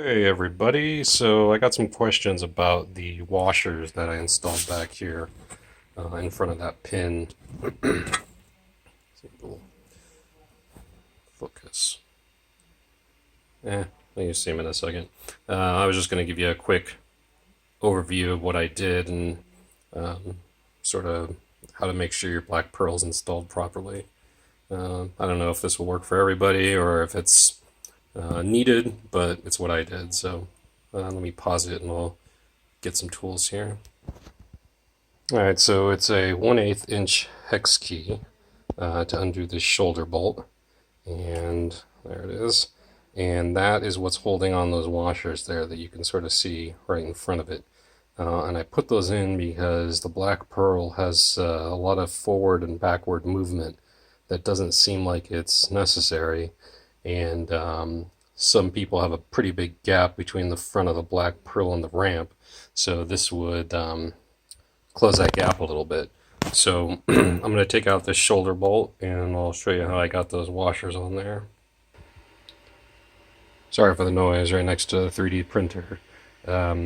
Hey everybody, so I got some questions about the washers that I installed back here in front of that pin. We'll focus. You'll see them in a second. I was just going to give you a quick overview of what I did and sort of how to make sure your black pearl is installed properly. I don't know if this will work for everybody or if it's needed, but it's what I did. So let me pause it and we'll get some tools here. Alright, so it's a 1/8 inch hex key to undo this shoulder bolt, and there it is. And that is what's holding on those washers there that you can sort of see right in front of it. And I put those in because the black pearl has a lot of forward and backward movement that doesn't seem like it's necessary. And some people have a pretty big gap between the front of the black pearl and the ramp. So this would close that gap a little bit. So I'm going to take out this shoulder bolt and I'll show you how I got those washers on there. Sorry for the noise right next to the 3D printer.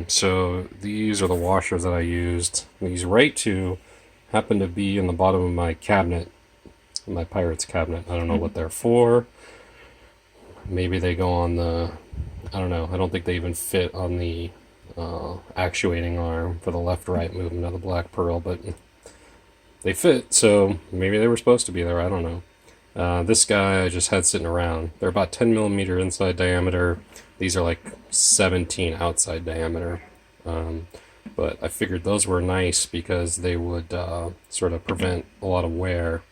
So these are the washers that I used. These right two happen to be in the bottom of my cabinet, my Pirates cabinet. I don't know what they're for. Maybe they go on the, I don't know, I don't think they even fit on the actuating arm for the left-right movement of the black pearl, but they fit, so maybe they were supposed to be there, I don't know. This guy I just had sitting around. They're about 10 millimeter inside diameter. These are like 17 outside diameter. But I figured those were nice because they would sort of prevent a lot of wear.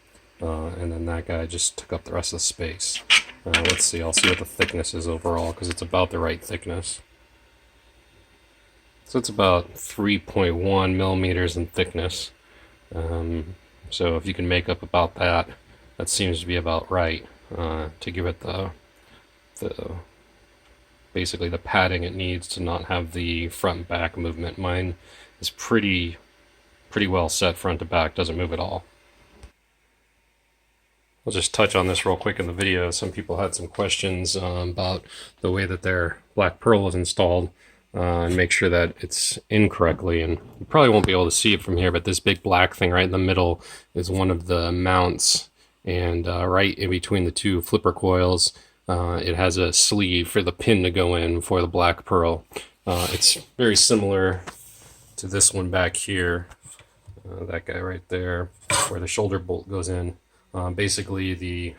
And then that guy just took up the rest of the space. Let's see, I'll see what the thickness is overall because it's about the right thickness. So it's about 3.1 millimeters in thickness. So if you can make up about that, that seems to be about right to give it the basically the padding it needs to not have the front and back movement. Mine is pretty well set front to back, doesn't move at all. I'll just touch on this real quick in the video. Some people had some questions about the way that their black pearl is installed and make sure that it's in correctly. And you probably won't be able to see it from here, but this big black thing right in the middle is one of the mounts. And right in between the two flipper coils, it has a sleeve for the pin to go in for the black pearl. It's very similar to this one back here, that guy right there, where the shoulder bolt goes in. Basically, the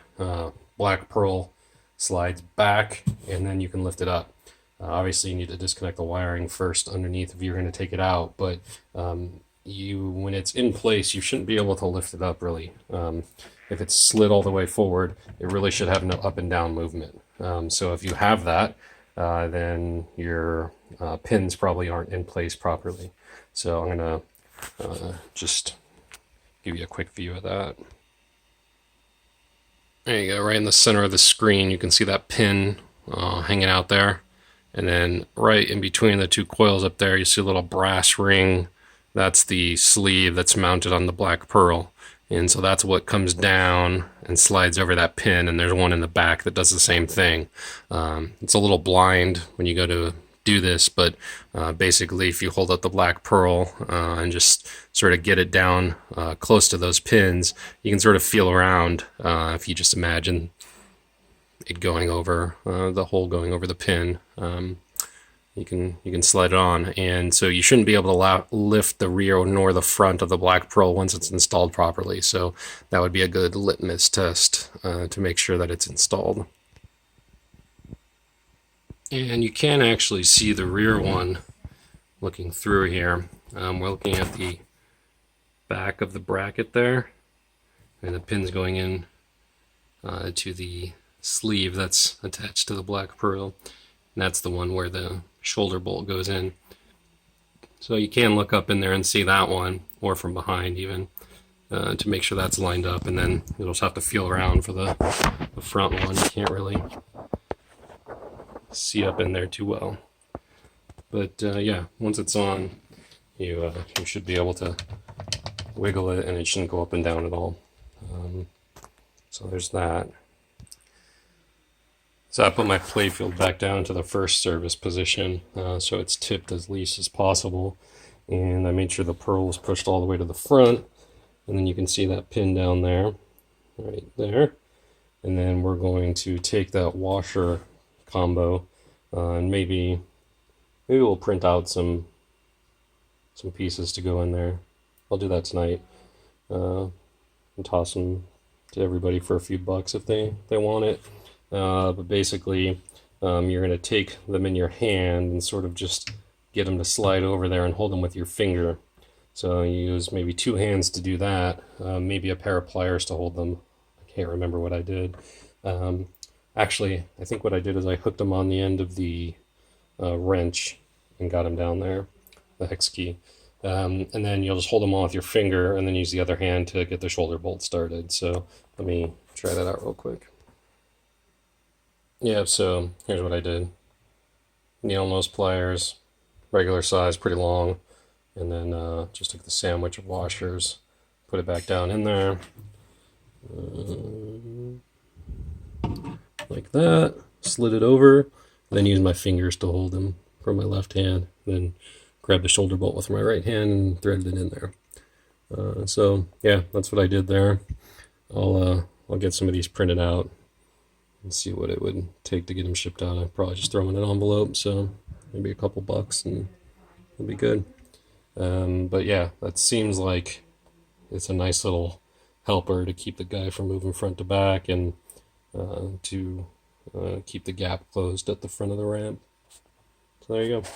black pearl slides back, and then you can lift it up. Obviously, you need to disconnect the wiring first underneath if you're going to take it out, but when it's in place, you shouldn't be able to lift it up, really. If it's slid all the way forward, it really should have no up and down movement. So if you have that, then your pins probably aren't in place properly. So I'm going to just give you a quick view of that. There you go, right in the center of the screen, you can see that pin hanging out there. And then right in between the two coils up there, you see a little brass ring. That's the sleeve that's mounted on the black pearl. And so that's what comes down and slides over that pin. And there's one in the back that does the same thing. It's a little blind when you go to do this, but basically if you hold up the black pearl and just sort of get it down close to those pins, you can sort of feel around if you just imagine it going over the hole going over the pin. You can slide it on, and so you shouldn't be able to lift the rear nor the front of the black pearl once it's installed properly. So that would be a good litmus test to make sure that it's installed. And you can actually see the rear one looking through here. We're looking at the back of the bracket there, and the pin's going in to the sleeve that's attached to the black pearl. And that's the one where the shoulder bolt goes in. So you can look up in there and see that one, or from behind even, to make sure that's lined up. And then you'll just have to feel around for the front one. You can't really see up in there too well. But yeah, once it's on, you should be able to wiggle it and it shouldn't go up and down at all. So there's that. So I put my playfield back down to the first service position, so it's tipped as least as possible. And I made sure the pearl was pushed all the way to the front. And then you can see that pin down there, right there. And then we're going to take that washer combo and maybe we'll print out some pieces to go in there. I'll do that tonight and toss them to everybody for a few bucks if they want it. But basically, you're going to take them in your hand and sort of just get them to slide over there and hold them with your finger. So you use maybe 2 hands to do that, maybe a pair of pliers to hold them. I can't remember what I did. Actually, I think what I did is I hooked them on the end of the wrench and got them down there, the hex key. And then you'll just hold them on with your finger and then use the other hand to get the shoulder bolt started. So let me try that out real quick. Yeah, so here's what I did. Needle nose pliers, regular size, pretty long, and then just took the sandwich of washers, put it back down in there, like that, slid it over, then use my fingers to hold them from my left hand, then grab the shoulder bolt with my right hand and threaded it in there. So yeah, that's what I did there. I'll get some of these printed out and see what it would take to get them shipped out. I'd probably just throw them in an envelope, so maybe a couple bucks and it'll be good. But yeah, that seems like it's a nice little helper to keep the guy from moving front to back and to keep the gap closed at the front of the ramp. So there you go.